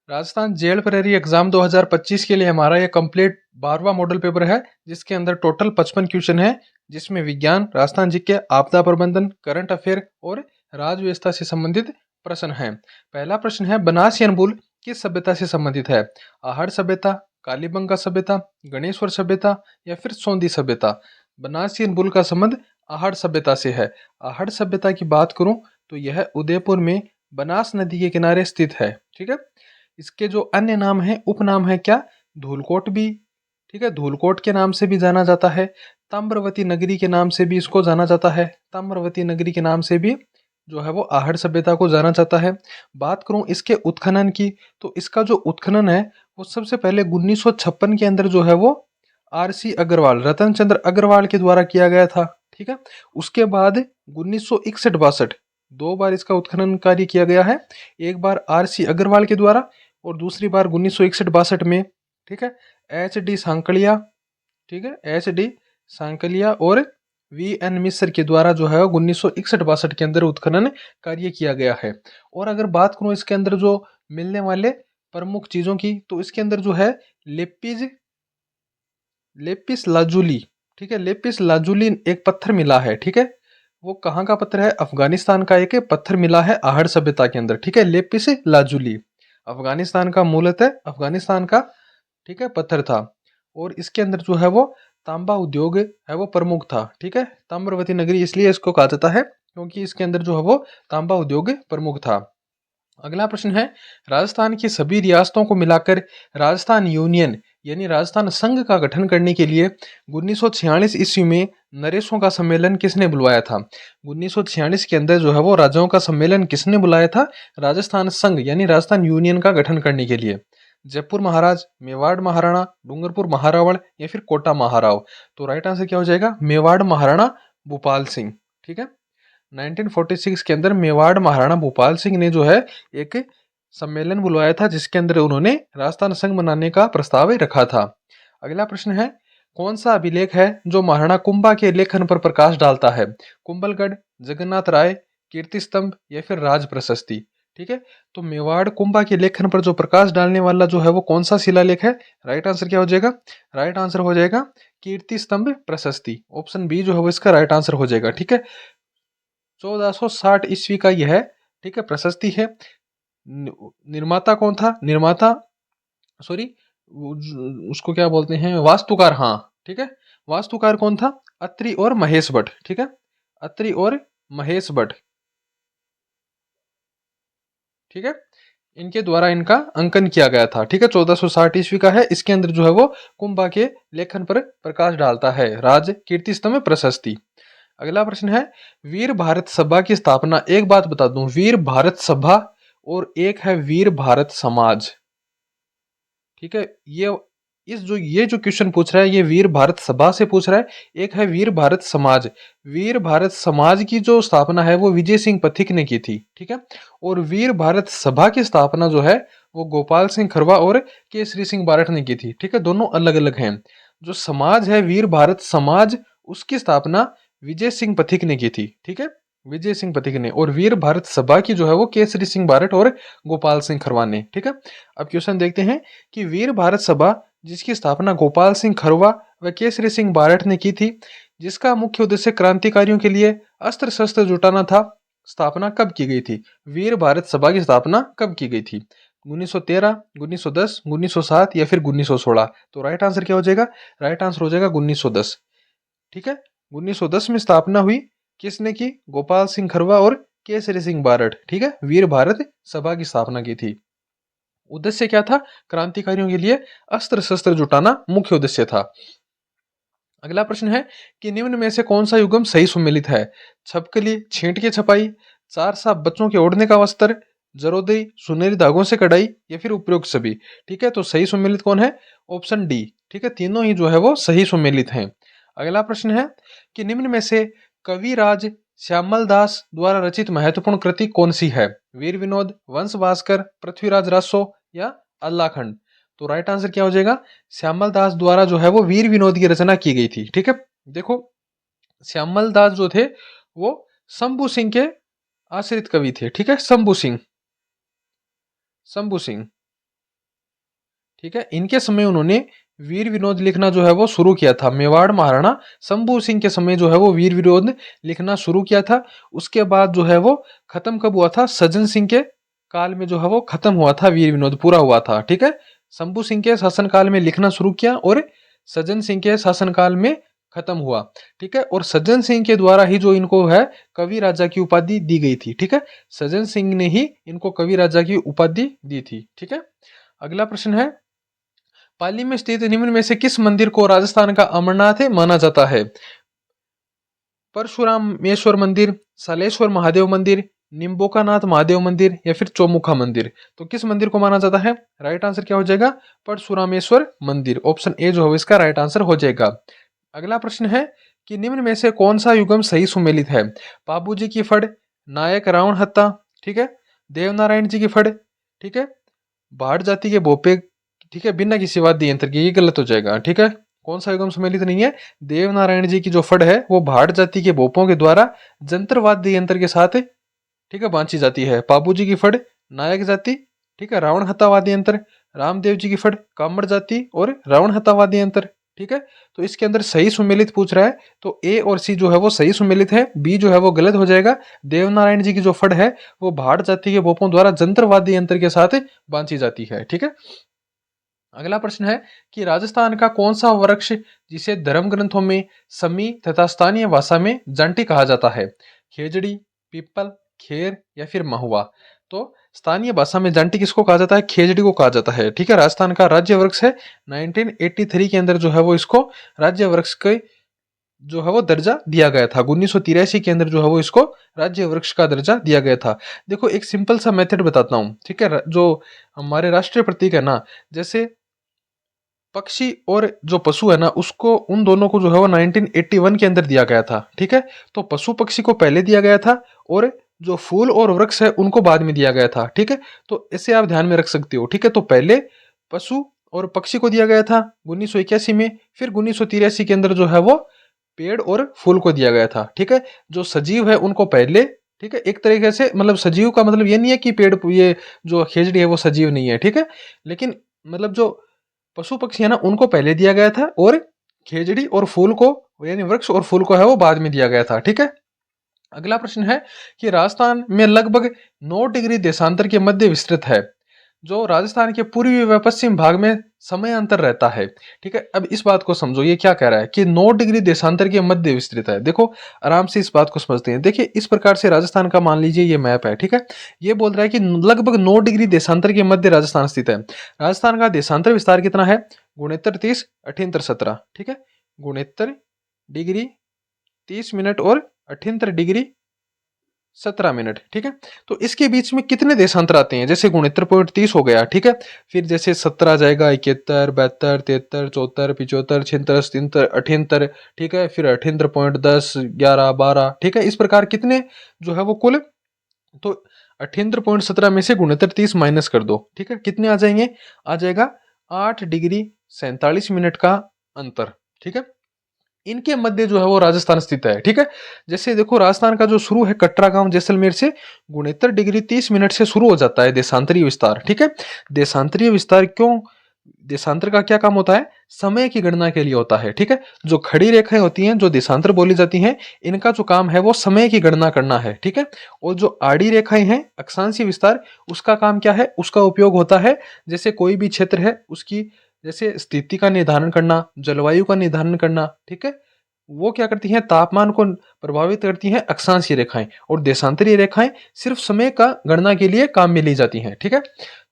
Rajasthan jail प्रहरी exam 2025 के लिए हमारा ये कंप्लीट 12वां मॉडल पेपर है, जिसके अंदर टोटल 55 क्वेश्चन है, जिसमें विज्ञान, राजस्थान जीके, आपदा प्रबंधन, करंट अफेयर और राज व्यवस्था से संबंधित प्रश्न हैं। पहला प्रश्न है, बनास यनबुल किस सभ्यता से संबंधित है? आहड़ सभ्यता, कालीबंगा सभ्यता, गणेश्वर सभ्यता या फिर सोंदी सभ्यता? बनास यनबुल का संबंध आहड़ सभ्यता से है। आहड़ सभ्यता की बात करूं तो यह उदयपुर में बनास नदी के किनारे स्थित है। ठीक है। इसके जो अन्य नाम है, उपनाम है क्या? धूलकोट भी, ठीक है, धूलकोट के नाम से भी जाना जाता है। ताम्रवती नगरी के नाम से भी इसको जाना जाता है। ताम्रवती नगरी के नाम से भी जो है वो आहड़ सभ्यता को जाना जाता है। बात करूं इसके उत्खनन की, तो इसका जो उत्खनन है वो सबसे पहले 1956 के अंदर जो है वो आरसी अग्रवाल, रतन चंद्र अग्रवाल के द्वारा किया गया था। ठीक है। उसके बाद 1961-62 दो बार इसका उत्खनन कार्य किया गया है। एक बार आरसी अग्रवाल के द्वारा और दूसरी बार 1961-62 में। ठीक है। एच डी सांकलिया, ठीक है, एच डी सांकलिया और वी एन मिश्र के द्वारा जो है 1961-62 के अंदर उत्खनन कार्य किया गया है। और अगर बात करूं इसके अंदर जो मिलने वाले प्रमुख चीजों की, तो इसके अंदर जो है लेपिज लेपिस लाजुली, ठीक है, लेपिस लाजुली एक पत्थर मिला है। ठीक है। वो कहाँ का पत्थर है? अफगानिस्तान का एक पत्थर मिला है आहड़ सभ्यता के अंदर। ठीक है। लेपिस लाजुली अफगानिस्तान का, मूलतः अफगानिस्तान का, ठीक है, पत्थर था। और इसके अंदर जो है वो तांबा उद्योग है वो प्रमुख था। ठीक है। ताम्रवती नगरी इसलिए इसको कहा जाता है क्योंकि इसके अंदर जो है वो तांबा उद्योग प्रमुख था। अगला प्रश्न है, राजस्थान की सभी रियासतों को मिलाकर राजस्थान यूनियन यानी राजस्थान संघ का गठन करने के लिए 1946 ईस्वी में नरेशों का सम्मेलन किसने बुलवाया था? 1946 के अंदर जो है वो राज्यों का सम्मेलन किसने बुलाया था? राजस्थान संघ यानी राजस्थान यूनियन का गठन करने के लिए। जयपुर महाराज, मेवाड़ महाराणा, डूंगरपुर महारावण या फिर कोटा महाराव? तो राइट आंसर क्या हो जाएगा? मेवाड़ महाराणा भूपाल सिंह। ठीक है। 1946 के अंदर मेवाड़ महाराणा भूपाल सिंह ने जो है एक सम्मेलन बुलवाया था, जिसके अंदर उन्होंने राजस्थान संघ बनाने का प्रस्ताव रखा था। अगला प्रश्न है, कौन सा अभिलेख है जो महाराणा कुंभा के लेखन पर प्रकाश डालता है? कुंभलगढ़, जगन्नाथ राय, कीर्ति स्तंभ या फिर राज प्रशस्ति? ठीक है। तो मेवाड़ कुंभा के लेखन पर जो प्रकाश डालने वाला जो है वो कौन सा शिलालेख है? राइट आंसर क्या हो जाएगा? राइट आंसर हो जाएगा कीर्ति स्तंभ प्रशस्ति। ऑप्शन बी जो है वो इसका राइट आंसर हो जाएगा। ठीक है। 1460 ईस्वी का यह, ठीक है, प्रशस्ति है। निर्माता कौन था? निर्माता, सॉरी, उसको क्या बोलते हैं, वास्तुकार। हाँ, ठीक है। वास्तुकार कौन था? अत्रि और महेश भट्ट। ठीक है। अत्रि और महेश भट्ट, ठीक है, इनके द्वारा इनका अंकन किया गया था। ठीक है। 1460 ईस्वी का है। इसके अंदर जो है वो कुंभा के लेखन पर प्रकाश डालता है राज कीर्ति स्तंभ प्रशस्ति। अगला प्रश्न है, वीर भारत सभा की स्थापना, एक बात बता दूं, वीर भारत सभा और एक है वीर भारत समाज। ठीक है। ये जो क्वेश्चन पूछ रहा है ये वीर भारत सभा से पूछ रहा है। एक है वीर भारत समाज। वीर भारत समाज की जो स्थापना है वो विजय सिंह पथिक ने की थी। ठीक है। और वीर भारत सभा की स्थापना जो है वो गोपाल सिंह खरवा और केसरी सिंह बारठ ने की थी। ठीक है। दोनों अलग अलग हैं। जो समाज है वीर भारत समाज, उसकी स्थापना विजय सिंह पथिक ने की थी। ठीक है। विजय सिंह पथिक ने। और वीर भारत सभा की जो है वो केसरी सिंह बारठ और गोपाल सिंह खरवा ने। ठीक है। अब क्वेश्चन देखते हैं कि वीर भारत सभा जिसकी स्थापना गोपाल सिंह खरवा व केसरी सिंह बारठ ने की थी, जिसका मुख्य उद्देश्य क्रांतिकारियों के लिए अस्त्र शस्त्र जुटाना था, स्थापना कब की गई थी? वीर भारत सभा की स्थापना कब की गई थी? 1913, 1910, 1907 या फिर 1916? तो राइट आंसर क्या हो जाएगा? राइट आंसर हो जाएगा 1910। ठीक है। 1910 में स्थापना हुई। किसने की? गोपाल सिंह खरवा और केसरी सिंह बारठ। ठीक है। वीर भारत सभा की स्थापना की थी। उद्देश्य क्या था? क्रांतिकारियों के लिए अस्त्र शस्त्र जुटाना मुख्य उद्देश्य था। अगला प्रश्न है कि निम्न में से कौन सा युग्म सही सुमेलित है? छपकली, छींट के छपाई, चार साहब बच्चों के ओढ़ने का वस्त्र, जरोदई, सुनहरी धागों से कढ़ाई या फिर उपयुक्त सभी? ठीक है। तो सही सुमेलित कौन है? Option D. ठीक है। तीनों ही जो है वो सही सुमेलित हैं। अगला प्रश्न है कि निम्न में से कविराज श्यामल दास द्वारा रचित महत्वपूर्ण कृति कौन सी है? वीर विनोद, वंश भास्कर, पृथ्वीराज रासो या अल्लाखंड? तो राइट आंसर क्या हो जाएगा? श्यामल दास द्वारा जो है वो वीर विनोद की रचना की गई थी। ठीक है। देखो, श्यामल दास जो थे वो शंभू सिंह के आश्रित कवि थे। ठीक है। शंभू सिंह, शंभू सिंह, ठीक है, इनके समय उन्होंने वीर विनोद लिखना जो है वो शुरू किया था। मेवाड़ महाराणा शंभू सिंह के समय जो है वो वीर विनोद लिखना शुरू किया था। उसके बाद जो है वो खत्म कब हुआ था? सज्जन सिंह के काल में जो है वो खत्म हुआ था, वीर विनोद पूरा हुआ था। ठीक है, शंभू सिंह के शासनकाल में लिखना शुरू किया और सज्जन सिंह के शासनकाल में खत्म हुआ। ठीक है, और सज्जन सिंह के द्वारा ही जो इनको है कवि राजा की उपाधि दी गई थी। ठीक है, सज्जन सिंह ने ही इनको कवि राजा की उपाधि दी थी। ठीक है, अगला प्रश्न है, पाली में स्थित निम्न में से किस मंदिर को राजस्थान का अमरनाथ माना जाता है? परशुरामेश्वर मंदिर, सालेश्वर महादेव मंदिर, निम्बोकानाथ महादेव मंदिर या फिर चौमुखा मंदिर? तो किस मंदिर को माना जाता है? राइट आंसर क्या हो जाएगा? परशुरामेश्वर मंदिर। ऑप्शन ए जो है इसका राइट आंसर हो जाएगा। अगला प्रश्न है कि निम्न में से कौन सा युगम सही सुमेलित है? बाबूजी की फड़, नायक रावण हत्ता, ठीक है, देवनारायण जी की फड़, ठीक है, भाट जाति के भोपे, ठीक है, बिना किसी वाद्य यंत्र के, ये गलत हो जाएगा। ठीक है, कौन सा युगम सम्मिलित नहीं है? देवनारायण जी की जो फड़ है वो भाट जाति के भोपों के द्वारा जंत्र वाद्य यंत्र के साथ, ठीक है, बांची जाती है। बाबू जी की फड़ नायक जाति, ठीक है, रावण हत्ता वाद्य यंत्र, रामदेव जी की फड़ कामड़ जाति और रावण हत्ता वाद्य यंत्र। ठीक है, तो इसके अंदर सही सुमेलित पूछ रहा है, तो ए और सी जो है वो सही सुमेलित है, बी जो है वो गलत हो जाएगा। देवनारायण जी की जो फड़ है वो भाट जाति के भोपों द्वारा जंत्र वाद्य यंत्र के साथ बांची जाती है। ठीक है, अगला प्रश्न है कि राजस्थान का कौन सा वृक्ष जिसे धर्म ग्रंथों में समी तथा स्थानीय भाषा में जांटी कहा जाता है? खेजड़ी, पीपल, खेर या फिर महुआ? तो स्थानीय भाषा में जांटी किसको कहा जाता है? खेजड़ी को कहा जाता है। ठीक है, राजस्थान का राज्य वृक्ष है। 1983 के अंदर जो है वो इसको राज्य वृक्ष के जो है वो दर्जा दिया गया था। 1983 के अंदर जो है वो इसको राज्य वृक्ष का दर्जा दिया गया था। देखो एक सिंपल सा मेथड बताता हूँ। ठीक है, जो हमारे राष्ट्रीय प्रतीक है ना, जैसे पक्षी और जो पशु है ना, उसको उन दोनों को जो है वो 1981 के अंदर दिया गया था। ठीक है, तो पशु पक्षी को पहले दिया गया था और जो फूल और वृक्ष है उनको बाद में दिया गया था। ठीक है, तो इसे आप ध्यान में रख सकते हो। ठीक है, तो पहले पशु और पक्षी को दिया गया था 1981 में, फिर 1983 के अंदर जो है वो पेड़ और फूल को दिया गया था। ठीक है, जो सजीव है उनको पहले, ठीक है, एक तरीके से मतलब सजीव का मतलब ये नहीं है कि पेड़, ये जो खेजड़ी है वो सजीव नहीं है। ठीक है, लेकिन मतलब जो पशु पक्षी है ना उनको पहले दिया गया था और खेजड़ी और फूल को, यानी वृक्ष और फूल को है वो बाद में दिया गया था। ठीक है, अगला प्रश्न है कि राजस्थान में लगभग 9 डिग्री देशांतर के मध्य विस्तृत है, जो राजस्थान के पूर्वी व पश्चिम भाग में समय अंतर रहता है। ठीक है, अब इस बात को समझो, ये क्या कह रहा है कि 9 डिग्री देशांतर के मध्य विस्तृत है। देखो आराम से इस बात को समझते हैं। देखिए इस प्रकार से राजस्थान का मान लीजिए ये मैप है। ठीक है, ये बोल रहा है कि लगभग 9 डिग्री देशांतर के मध्य राजस्थान स्थित है। राजस्थान का देशांतर विस्तार कितना है? गुणोत्तर 30 अठिंतर 17। ठीक है, गुणोत्तर डिग्री 30 मिनट और अठिंतर डिग्री 17 मिनट। ठीक है, तो इसके बीच में कितने देशांतर आते हैं? जैसे गुणोत्तर पॉइंट 30 हो गया। ठीक है, फिर जैसे 17 जाएगा 71, 72, 73, 74, 75, 76, 77, 78। ठीक है, फिर अठिंतर पॉइंट 10, 11, 12। ठीक है, इस प्रकार कितने जो है वो कुल, तो अठिंतर पॉइंट 17 में से गुणोत्तर 30 माइनस कर दो। ठीक है, कितने आ जाएंगे? आ जाएगा 8 डिग्री 47 मिनट का अंतर। ठीक है, इनके मध्य जो है वो राजस्थान स्थित है। ठीक है, जैसे देखो राजस्थान का जो शुरू है कटरा गांव जैसलमेर से, 69 डिग्री 30 मिनट से शुरू हो जाता है देशांतरीय विस्तार। ठीक है, देशांतरीय विस्तार क्यों? देशांतर का क्या काम होता है? समय की गणना के लिए होता है। ठीक है, जो खड़ी रेखाएं होती हैं जो देशांतर बोली जाती हैं, इनका जो काम है वो समय की गणना करना है। ठीक है, और जो आड़ी रेखाएं हैं अक्षांशीय विस्तार, उसका काम क्या है? उसका उपयोग होता है जैसे कोई भी क्षेत्र है उसकी जैसे स्थिति का निर्धारण करना, जलवायु का निर्धारण करना। ठीक है, वो क्या करती हैं? तापमान को प्रभावित करती हैं अक्षांशीय रेखाएं, और देशांतरीय रेखाएं सिर्फ समय का गणना के लिए काम में ली जाती हैं। ठीक है,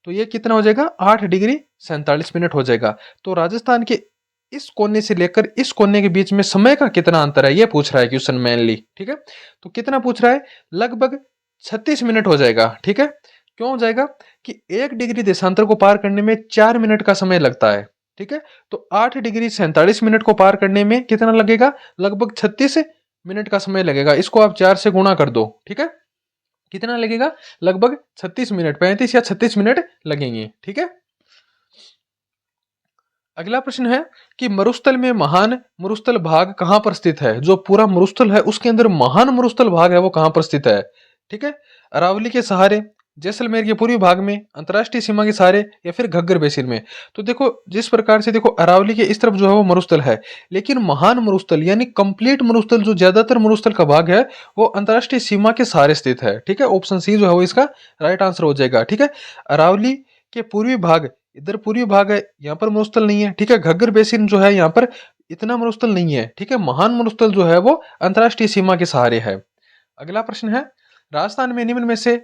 तो ये कितना हो जाएगा? 8 डिग्री 47 मिनट हो जाएगा। तो राजस्थान के इस कोने से लेकर इस कोने के बीच में समय का कितना अंतर है, ये पूछ रहा है क्वेश्चन मेनली। ठीक है, तो कितना पूछ रहा है? लगभग 36 मिनट हो जाएगा। ठीक है, क्यों हो जाएगा? कि 1 डिग्री देशांतर को पार करने में 4 मिनट का समय लगता है। ठीक है, तो 8 डिग्री 47 मिनट को पार करने में कितना लगेगा? लगभग 36 मिनट का समय लगेगा। इसको आप 4 से गुणा कर दो। ठीक है, कितना लगेगा? लगभग 36 मिनट, 35 या 36 मिनट लगेंगे। ठीक है, अगला प्रश्न है कि मरुस्थल में महान मरुस्थल भाग कहां पर स्थित है? जो पूरा मरुस्थल है उसके अंदर महान मरुस्थल भाग है वो कहां पर स्थित है? ठीक है, अरावली के सहारे, जैसलमेर के पूर्वी भाग में, अंतर्राष्ट्रीय सीमा के सहारे, या फिर घग्गर बेसिन में। तो देखो जिस प्रकार से देखो अरावली के इस तरफ जो है वो मरुस्थल है, लेकिन महान मरुस्थल यानी कंप्लीट मरुस्थल जो ज्यादातर मरुस्थल का भाग है वो अंतर्राष्ट्रीय सीमा के सहारे स्थित है। ठीक है, ऑप्शन सी जो है वो इसका राइट आंसर हो जाएगा। ठीक है, अरावली के पूर्वी भाग, इधर पूर्वी भाग है, यहाँ पर मरुस्थल नहीं है। ठीक है, घग्गर बेसिन जो है यहाँ पर इतना मरुस्थल नहीं है। ठीक है, महान मरुस्थल जो है वो अंतर्राष्ट्रीय सीमा के सहारे है। अगला प्रश्न है, राजस्थान में निम्न में से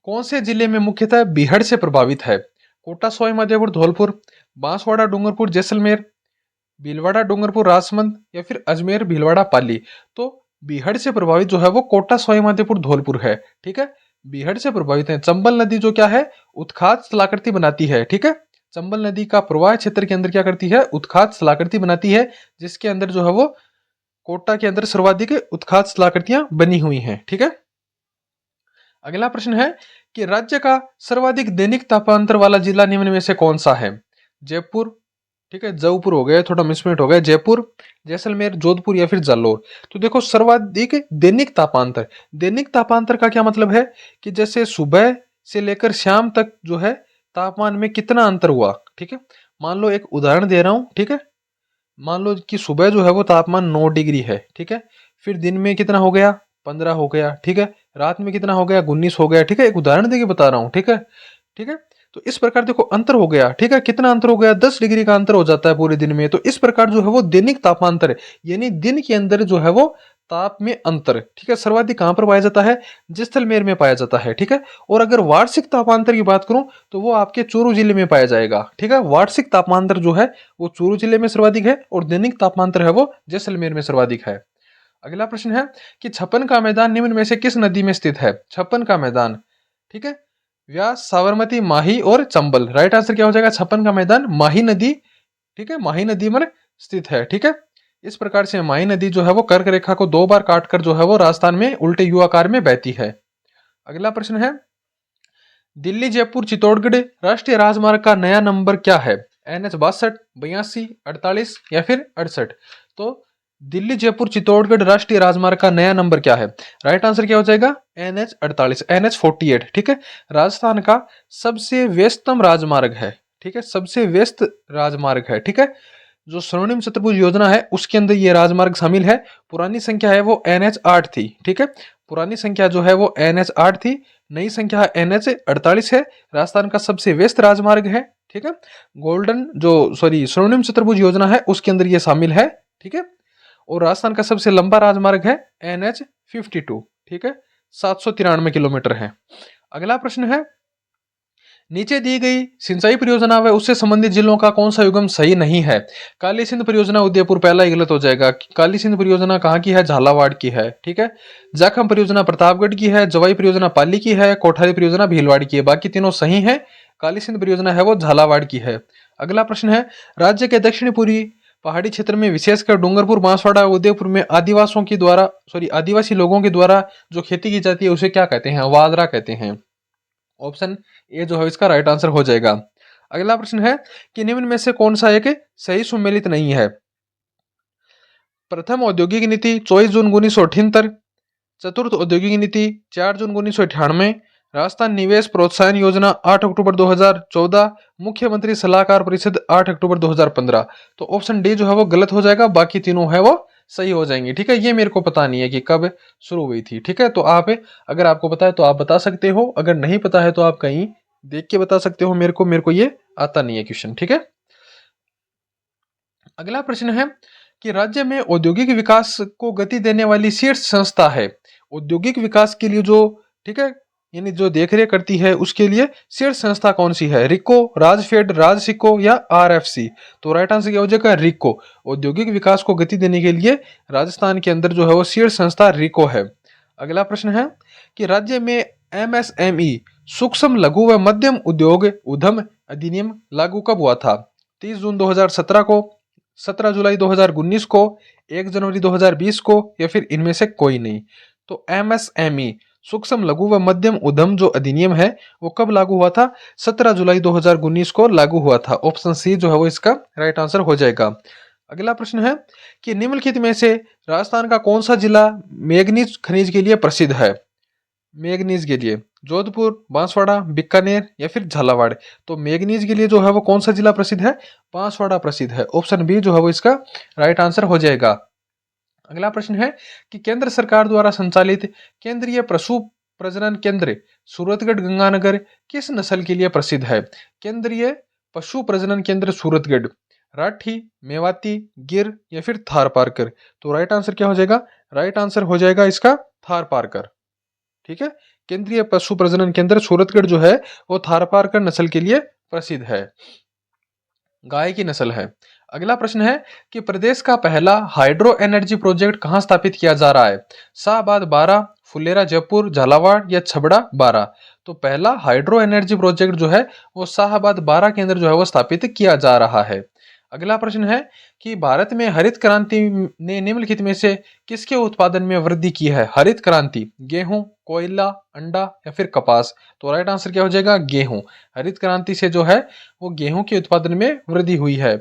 कौन से जिले में मुख्यतः बीहड़ से प्रभावित है? कोटा, सवाई माधोपुर, धौलपुर, बांसवाड़ा, डूंगरपुर, जैसलमेर, भीलवाड़ा, डूंगरपुर, राजसमंद, या फिर अजमेर, भीलवाड़ा, पाली। तो बीहड़ से प्रभावित जो है वो कोटा, सवाई माधोपुर, धौलपुर है। ठीक है, बीहड़ से प्रभावित है। चंबल नदी जो क्या है, उत्खात स्थलाकृति बनाती है। ठीक है, चंबल नदी का प्रवाह क्षेत्र के अंदर क्या करती है, उत्खात स्थलाकृति बनाती है, जिसके अंदर जो है वो कोटा के अंदर सर्वाधिक उत्खात स्थलाकृतियां बनी हुई हैं। ठीक है, अगला प्रश्न है कि राज्य का सर्वाधिक दैनिक तापांतर वाला जिला निम्न में से कौन सा है? जयपुर, ठीक है, जयपुर हो गया, थोड़ा मिसमेट हो गया, जयपुर, जैसलमेर, जोधपुर, या फिर जालौर। तो देखो सर्वाधिक दैनिक तापांतर, दैनिक तापांतर का क्या मतलब है कि जैसे सुबह से लेकर शाम तक जो है तापमान में कितना अंतर हुआ। ठीक है, मान लो एक उदाहरण दे रहा हूं। ठीक है, मान लो कि सुबह जो है वो तापमान 9 डिग्री है। ठीक है, फिर दिन में कितना हो गया, 15 हो गया। ठीक है, रात में कितना हो गया, 19 हो गया। ठीक है, एक उदाहरण देके बता रहा हूँ। ठीक है, ठीक है, तो इस प्रकार देखो अंतर हो गया। ठीक है, कितना अंतर हो गया, 10 डिग्री का अंतर हो जाता है पूरे दिन में। तो इस प्रकार जो है वो दैनिक तापांतर यानी दिन के अंदर जो है वो ताप में अंतर, ठीक है, सर्वाधिक कहां पर पाया जाता है, जैसलमेर में पाया जाता है। ठीक है, और अगर वार्षिक तापांतर की बात करूं तो वो आपके चूरू जिले में पाया जाएगा। ठीक है, वार्षिक तापांतर जो है वो चूरू जिले में सर्वाधिक है और दैनिक तापांतर है वो जैसलमेर में सर्वाधिक है। अगला प्रश्न है कि छप्पन का मैदान निम्न में से किस नदी में स्थित है? छप्पन का मैदान, ठीक है, व्यास, साबरमती, माही और चंबल। राइट आंसर क्या हो जाएगा, छप्पन का मैदान माही नदी, ठीक है, माही नदी में स्थित है। ठीक है, इस प्रकार से माही नदी जो है वो कर्क रेखा को 2 बार काटकर जो है वो राजस्थान में उल्टे यू आकार में बहती है। अगला प्रश्न है, दिल्ली, जयपुर, चित्तौड़गढ़ राष्ट्रीय राजमार्ग का नया नंबर क्या है? NH 62, 82, 48 या फिर 68। तो दिल्ली, जयपुर, चित्तौड़गढ़ राष्ट्रीय राजमार्ग का नया नंबर क्या है? राइट आंसर क्या हो जाएगा, NH 48, NH 48। ठीक है, राजस्थान का सबसे व्यस्तम राजमार्ग है। ठीक है, सबसे व्यस्त राजमार्ग है। ठीक है, जो स्वर्णिम चतुर्भुज योजना है उसके अंदर ये राजमार्ग शामिल है। पुरानी संख्या है वो NH 8 थी। ठीक है, पुरानी संख्या जो है वो NH 8 थी, नई संख्या NH 48 है। राजस्थान का सबसे व्यस्त राजमार्ग है। ठीक है, गोल्डन जो स्वर्णिम चतुर्भुज योजना है उसके अंदर ये शामिल है। ठीक है, और राजस्थान का सबसे लंबा राजमार्ग है NH 52। ठीक है, 793 किलोमीटर है। अगला प्रश्न है, नीचे दी गई सिंचाई परियोजना व उससे संबंधित जिलों का कौन सा युग्म सही नहीं है? काली सिंध परियोजना उदयपुर, पहला ही गलत हो जाएगा। काली सिंध परियोजना कहाँ की है, झालावाड़ की है। ठीक है, जाखम परियोजना प्रतापगढ़ की है, जवाई परियोजना पाली की है, कोठारी परियोजना भीलवाड़ की है। बाकी तीनों सही है, काली सिंध परियोजना है वो झालावाड़ की है। अगला प्रश्न है, राज्य के दक्षिणी पूर्वी पहाड़ी क्षेत्र में विशेषकर डूंगरपुर, बांसवाड़ा, उदयपुर में आदिवासी लोगों के द्वारा जो खेती की जाती है उसे क्या कहते हैं? वादरा कहते हैं। ऑप्शन ए जो है इसका राइट आंसर हो जाएगा। अगला प्रश्न है कि निम्न में से कौन सा एक सही सुमेलित नहीं है? प्रथम औद्योगिक नीति 24 जून 1978, चतुर्थ औद्योगिक नीति 4 जून 1998, राजस्थान निवेश प्रोत्साहन योजना 8 अक्टूबर 2014, मुख्यमंत्री सलाहकार परिषद 8 अक्टूबर 2015। तो ऑप्शन डी जो है वो गलत हो जाएगा, बाकी तीनों है वो सही हो जाएंगे। ठीक है, ये मेरे को पता नहीं है कि कब शुरू हुई थी। ठीक है, तो आप अगर आपको पता है तो आप बता सकते हो, अगर नहीं पता है तो आप कहीं देख के बता सकते हो। मेरे को ये आता नहीं है क्वेश्चन। ठीक है, अगला प्रश्न है कि राज्य में औद्योगिक विकास को गति देने वाली शीर्ष संस्था है। औद्योगिक विकास के लिए जो, ठीक है, यानी जो देखरेख करती है उसके लिए शीर्ष संस्था कौन सी है? रिको, राजफेड, राजसिको या RFC। तो राइट आंसर क्या हो जाएगा, रिको। औद्योगिक विकास को गति देने के लिए राजस्थान के अंदर जो है वो शीर्ष संस्था रिको है। अगला प्रश्न है कि राज्य में MSME सूक्ष्म लघु व मध्यम उद्योग उद्यम अधिनियम लागू कब हुआ था? 30 जून 2017 को, 17 जुलाई 2019 को, 1 जनवरी 2020 को, या फिर इनमें से कोई नहीं। तो MSME सूक्ष्म लघु व मध्यम उद्यम जो अधिनियम है वो कब लागू हुआ था? 17 जुलाई 2019 को लागू हुआ था। ऑप्शन सी जो है वो इसका राइट आंसर हो जाएगा। अगला प्रश्न है कि निम्नलिखित में से राजस्थान का कौन सा जिला मैग्नीज खनिज के लिए प्रसिद्ध है? मैग्नीज के लिए जोधपुर, बांसवाड़ा, बीकानेर या फिर झालावाड़। तो मैग्नीज के लिए जो है वो कौन सा जिला प्रसिद्ध है? बांसवाड़ा प्रसिद्ध है। ऑप्शन बी जो है वो इसका राइट आंसर हो जाएगा। अगला प्रश्न है कि केंद्र सरकार द्वारा संचालित केंद्रीय पशु प्रजनन केंद्र सूरतगढ़ गंगानगर किस नस्ल के लिए प्रसिद्ध है? केंद्रीय पशु प्रजनन केंद्र सूरतगढ़ राठी, मेवाती, गिर या फिर थार पारकर। तो राइट आंसर क्या हो जाएगा? राइट आंसर हो जाएगा इसका थार पारकर। ठीक है, केंद्रीय पशु प्रजनन केंद्र सूरतगढ़ जो है वो थारपारकर नस्ल के लिए प्रसिद्ध है, गाय की नस्ल है। अगला प्रश्न है कि प्रदेश का पहला हाइड्रो एनर्जी प्रोजेक्ट कहां स्थापित किया जा रहा है? शाहबाद 12, फुलेरा जयपुर, झालावाड़ या छबड़ा 12। तो पहला हाइड्रो एनर्जी प्रोजेक्ट जो है वो शाहबाद 12 के अंदर जो है वो स्थापित किया जा रहा है। अगला प्रश्न है कि भारत में हरित क्रांति ने निम्नलिखित में से किसके उत्पादन में वृद्धि की है? हरित क्रांति, गेहूं, कोयला, अंडा या फिर कपास। तो राइट आंसर क्या हो जाएगा? गेहूं। हरित क्रांति से जो है वो गेहूं के उत्पादन में वृद्धि हुई है।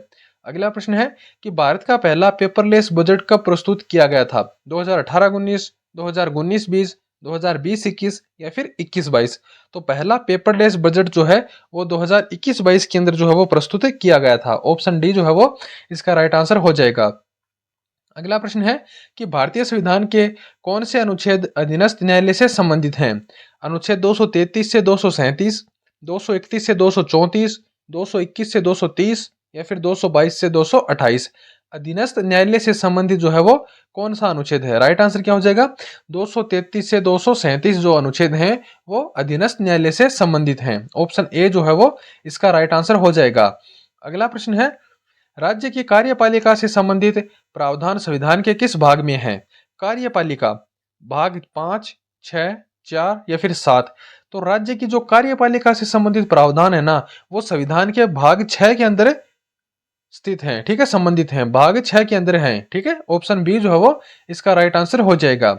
अगला प्रश्न है कि भारत का पहला पेपरलेस बजट कब प्रस्तुत किया गया था? 2018-19, 2019-20, 2020-21 या फिर 21-22। तो पहला पेपरलेस बजट जो है वो 2021-22 के अंदर जो है वो प्रस्तुत किया गया था। ऑप्शन डी जो है वो इसका राइट आंसर हो जाएगा। अगला प्रश्न है कि भारतीय संविधान के कौन से अनुच्छेद अधीनस्थ न्यायालय से संबंधित हैं? अनुच्छेद 233 से 237, 231 से 234, 221 से 230 या फिर 222 से 228। अधीनस्थ न्यायालय से संबंधित जो है वो कौन सा अनुच्छेद है? राइट आंसर क्या हो जाएगा? 233 से 237 जो अनुच्छेद हैं वो अधीनस्थ न्यायालय से संबंधित हैं। ऑप्शन ए जो है वो इसका राइट आंसर हो जाएगा। अगला प्रश्न है राज्य की कार्यपालिका से संबंधित प्रावधान संविधान के किस भाग में है? कार्यपालिका भाग 5, 6, 4 या फिर 7। तो राज्य की जो कार्यपालिका से संबंधित प्रावधान है ना वो संविधान के भाग 6 के अंदर स्थित हैं। ठीक है, संबंधित हैं, भाग 6 के अंदर हैं। ठीक है, ऑप्शन बी जो है वो इसका राइट आंसर हो जाएगा।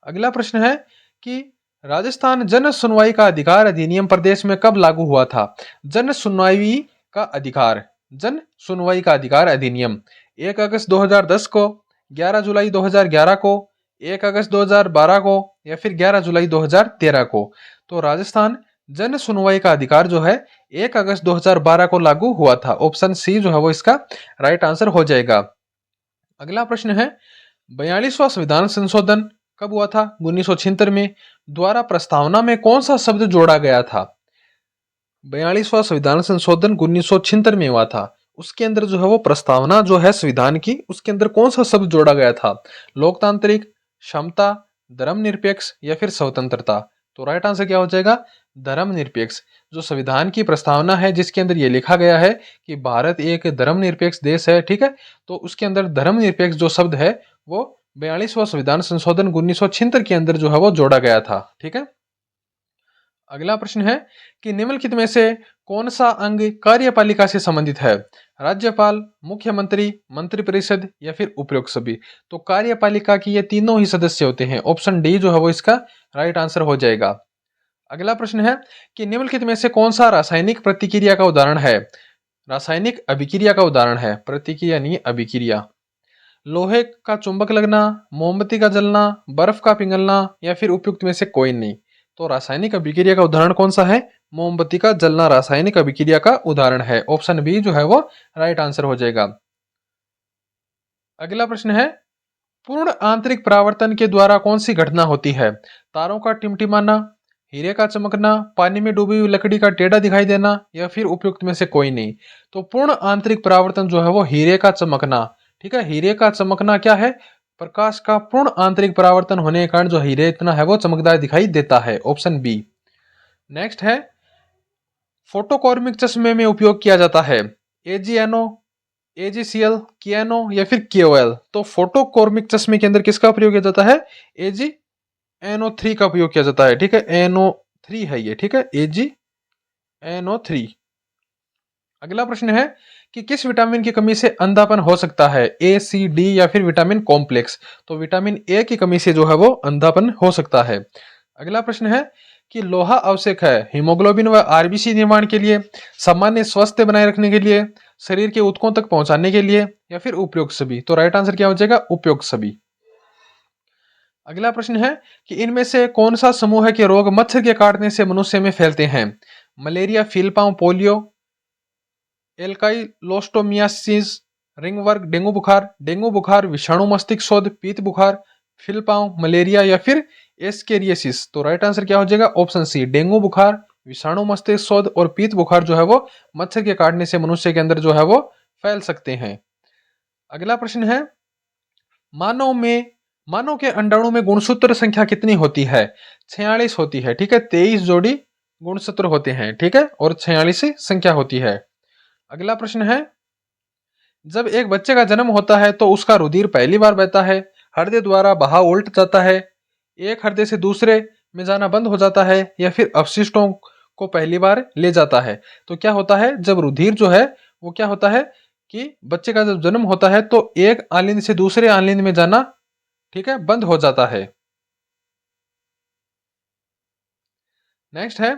अगला प्रश्न है कि राजस्थान जन सुनवाई का अधिकार अधिनियम प्रदेश में कब लागू हुआ था? जन सुनवाई का अधिकार, जन सुनवाई का अधिकार अधिनियम 1 अगस्त 2010 को, 11 जुलाई 2011 को, 1 अगस्त 2012 को या फिर 11 जुलाई 2013 को। तो राजस्थान जन सुनवाई का अधिकार जो है 1 अगस्त 2012 को लागू हुआ था। ऑप्शन सी जो है वो इसका राइट आंसर हो जाएगा। अगला प्रश्न है 42वां संविधान संशोधन कब हुआ था? 1976 में। द्वारा प्रस्तावना में कौन सा शब्द जोड़ा गया था? 42वां संविधान संशोधन 1976 में हुआ था। उसके अंदर जो है वो प्रस्तावना जो है संविधान की उसके अंदर कौन सा शब्द जोड़ा गया था? लोकतांत्रिक, समता, धर्मनिरपेक्ष या फिर स्वतंत्रता। तो राइट आंसर क्या हो जाएगा? धर्मनिरपेक्ष। जो संविधान की प्रस्तावना है जिसके अंदर ये लिखा गया है कि भारत एक धर्मनिरपेक्ष देश है, ठीक है, तो उसके अंदर धर्मनिरपेक्ष जो शब्द है वो 42वां संविधान संशोधन 1976 के अंदर जो है वो जोड़ा गया था। ठीक है, अगला प्रश्न है कि निम्नलिखित में से कौन सा अंग कार्यपालिका से संबंधित है? राज्यपाल, मुख्यमंत्री, मंत्रिपरिषद या फिर उपयुक्त सभी। तो कार्यपालिका की ये तीनों ही सदस्य होते हैं। ऑप्शन डी जो है वो इसका राइट आंसर हो जाएगा। अगला प्रश्न है कि निम्नलिखित में से कौन सा रासायनिक प्रतिक्रिया का उदाहरण है? रासायनिक अभिक्रिया का उदाहरण है, प्रतिक्रिया नहीं अभिक्रिया। लोहे का चुंबक लगना, मोमबत्ती का जलना, बर्फ का पिघलना या फिर उपयुक्त में से कोई नहीं। तो रासायनिक अभिक्रिया का उदाहरण कौन सा है? मोमबत्ती का जलना रासायनिक अभिक्रिया का उदाहरण है। ऑप्शन बी जो है वो राइट आंसर हो जाएगा। अगला प्रश्न है पूर्ण आंतरिक परावर्तन के द्वारा कौन सी घटना होती है? तारों का टिमटिमाना, हीरे का चमकना, पानी में डूबी हुई लकड़ी का टेढ़ा दिखाई देना या फिर उपयुक्त में से कोई नहीं। तो पूर्ण आंतरिक परावर्तन जो है वो हीरे का चमकना। ठीक है, हीरे का चमकना क्या है? प्रकाश का पूर्ण आंतरिक परावर्तन होने के कारण जो हीरे इतना है वो चमकदार दिखाई देता है। Option B. नेक्स्ट है फोटोकॉर्मिक चश्मे में उपयोग किया जाता है एजीएनओ, एजीसीएल, कियानो या फिर केओएल। तो फोटोकॉर्मिक चश्मे के अंदर किसका प्रयोग किया जाता है? एजी NO3 का उपयोग किया जाता है। ठीक है, NO3 है ये। ठीक है, AgNO3। अगला प्रश्न है कि किस विटामिन की कमी से अंधापन हो सकता है? A, C, D या फिर विटामिन कॉम्प्लेक्स। तो विटामिन ए की कमी से जो है वो अंधापन हो सकता है। अगला प्रश्न है कि लोहा आवश्यक है हीमोग्लोबिन व आरबीसी निर्माण के लिए, सामान्य स्वास्थ्य बनाए रखने के लिए, शरीर के ऊतकों तक पहुंचाने के लिए या फिर उपयुक्त सभी। तो राइट आंसर क्या हो जाएगा? उपयुक्त सभी। अगला प्रश्न है कि इनमें से कौन सा समूह है कि रोग मच्छर के काटने से मनुष्य में फैलते हैं? मलेरिया, फीलपांव, पोलियो, एल्काइलोस्टोमियासिस, रिंगवर्म, डेंगू बुखार, विषाणु मस्तिष्क शोथ, पीत बुखार, फीलपांव, मलेरिया या फिर एस्केरियासिस। तो राइट आंसर क्या हो जाएगा? ऑप्शन सी, डेंगू बुखार, विषाणु मस्तिष्क शोथ और पीत बुखार जो है वो मच्छर के काटने से मनुष्य के अंदर जो है वो फैल सकते हैं। अगला प्रश्न है, मानव के अंडाणु में गुणसूत्र संख्या कितनी होती है? 46 होती है, ठीक है। 23 जोड़ी गुणसूत्र होते हैं, ठीक है, और 46 संख्या होती है। अगला प्रश्न है, जब एक बच्चे का जन्म होता है तो उसका रुधिर पहली बार बहता है, हृदय द्वारा बहाव उल्ट जाता है, एक हृदय से दूसरे में जाना बंद हो जाता है, या फिर अवशिष्टों को पहली बार ले जाता है? तो क्या होता है, जब रुधिर जो है वो क्या होता है कि बच्चे का जब जन्म होता है तो एक आलिंद से दूसरे आलिंद में जाना, ठीक है, बंद हो जाता है। नेक्स्ट है,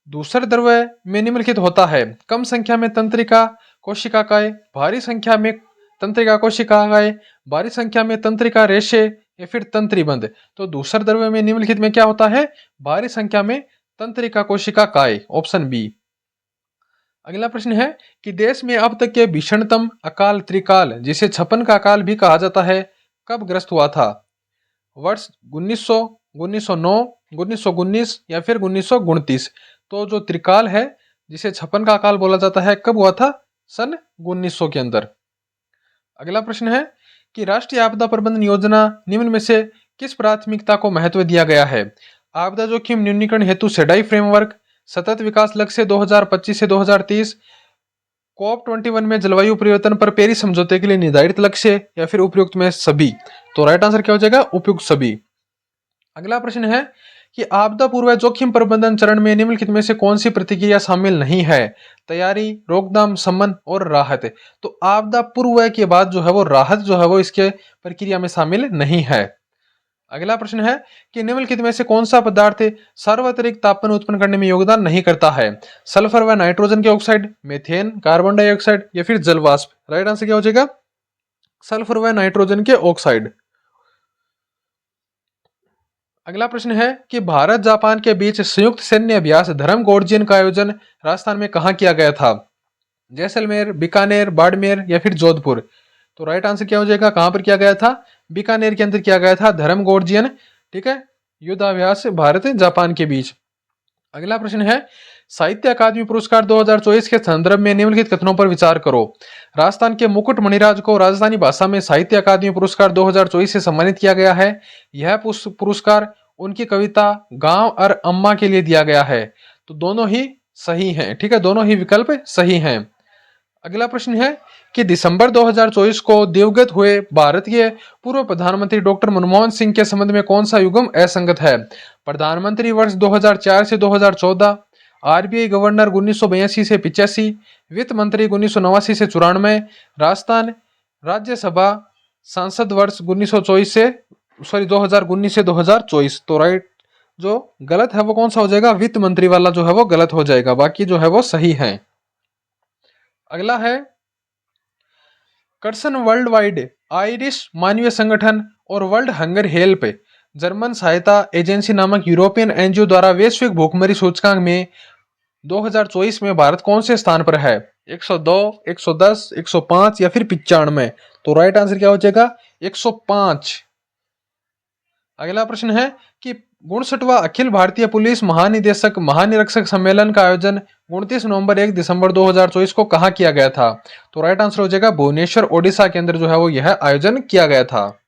दूसरे द्रव्य में निम्नलिखित होता है, कम संख्या में तंत्रिका कोशिकाएं, भारी संख्या में तंत्रिका कोशिकाएं, भारी संख्या में तंत्रिका रेशे या फिर तंत्रीबंध। तो दूसरे द्रव्य में निम्नलिखित में क्या होता है? भारी संख्या में तंत्रिका कोशिकाएं, ऑप्शन बी। अगला प्रश्न है कि देश में अब तक के भीषणतम अकाल त्रिकाल, जिसे छप्पन का अकाल भी कहा जाता है, कब ग्रस्त हुआ था? वर्ष 1900, 1909, 1919 या फिर 1929। तो जो त्रिकाल है जिसे छप्पन का अकाल बोला जाता है, कब हुआ था? सन 1900 के अंदर। अगला प्रश्न है कि राष्ट्रीय आपदा प्रबंधन योजना निम्न में से किस प्राथमिकता को महत्व दिया गया है? आपदा जोखिम न्यूनीकरण हेतु सेडाई फ्रेमवर्क, सतत विकास लक्ष्य 2025 से 2030, COP 21 में जलवायु परिवर्तन पर पेरिस समझौते के लिए निर्धारित लक्ष्य, या फिर उपयुक्त में सभी। तो राइट आंसर क्या हो जाएगा? उपयुक्त सभी। अगला प्रश्न है कि आपदा पूर्व जोखिम प्रबंधन चरण में निम्नलिखित में से कौन सी प्रतिक्रिया शामिल नहीं है? तैयारी, रोकथाम, शमन और राहत। तो आपदा पूर्व के बाद जो है वो राहत जो है वो इसके प्रक्रिया में शामिल नहीं है। अगला प्रश्न है कि निम्नलिखित में से कौन सा पदार्थ सार्वत्रिक तापमान उत्पन्न करने में योगदान नहीं करता है? सल्फर व नाइट्रोजन के ऑक्साइड, मीथेन, कार्बन डाइऑक्साइड या फिर जलवाष्प। राइट आंसर क्या हो जाएगा? सल्फर व नाइट्रोजन के ऑक्साइड। अगला प्रश्न है कि भारत जापान के बीच संयुक्त सैन्य अभ्यास धर्मगोर्जियन का आयोजन राजस्थान में कहां किया गया था? जैसलमेर, बीकानेर, बाड़मेर या फिर जोधपुर। तो राइट आंसर क्या हो जाएगा? कहां पर किया गया था? बीकानेर के अंदर किया गया था, धर्मगोर्जियन, ठीक है, युद्धाभ्यास भारत जापान के बीच। अगला प्रश्न है, साहित्य अकादमी पुरस्कार 2024 के संदर्भ में निम्नलिखित कथनों पर विचार करो। राजस्थान के मुकुट मणिराज को राजस्थानी भाषा में साहित्य अकादमी पुरस्कार 2024 से सम्मानित किया गया है। यह पुरस्कार उनकी कविता गांव और अम्मा के लिए दिया गया है। तो दोनों ही सही हैं, ठीक है, दोनों ही विकल्प सही हैं। अगला प्रश्न है कि दिसंबर 2024 को दिवंगत हुए भारत के पूर्व प्रधानमंत्री डॉक्टर मनमोहन सिंह के संबंध में कौन सा युग्म असंगत है? प्रधानमंत्री वर्ष 2004 से 2014, आरबीआई गवर्नर 1982 से 85, वित्त मंत्री 1989 से 94, राजस्थान राज्यसभा सांसद वर्ष 1924 से 2019 से 2024। तो राइट जो गलत है वो कौन सा हो जाएगा? वित्त मंत्री वाला जो है वो गलत हो जाएगा, बाकी जो है वो सही है। अगला है, कर्सन वर्ल्ड वाइड, आयरिश मानवीय संगठन और वर्ल्ड हंगर हेल्प जर्मन सहायता एजेंसी नामक यूरोपियन एनजीओ द्वारा वैश्विक भूखमरी सूचकांक में 2024 में भारत कौन से स्थान पर है? 102, 110, 105 या फिर 95। तो राइट आंसर क्या हो जाएगा? 105। अगला प्रश्न है कि 59वां अखिल भारतीय पुलिस महानिदेशक महानिरीक्षक सम्मेलन का आयोजन 29 नवंबर 1 दिसंबर 2024 को कहां किया गया था? तो राइट आंसर हो जाएगा भुवनेश्वर, ओडिशा के अंदर जो है वो यह आयोजन किया गया था।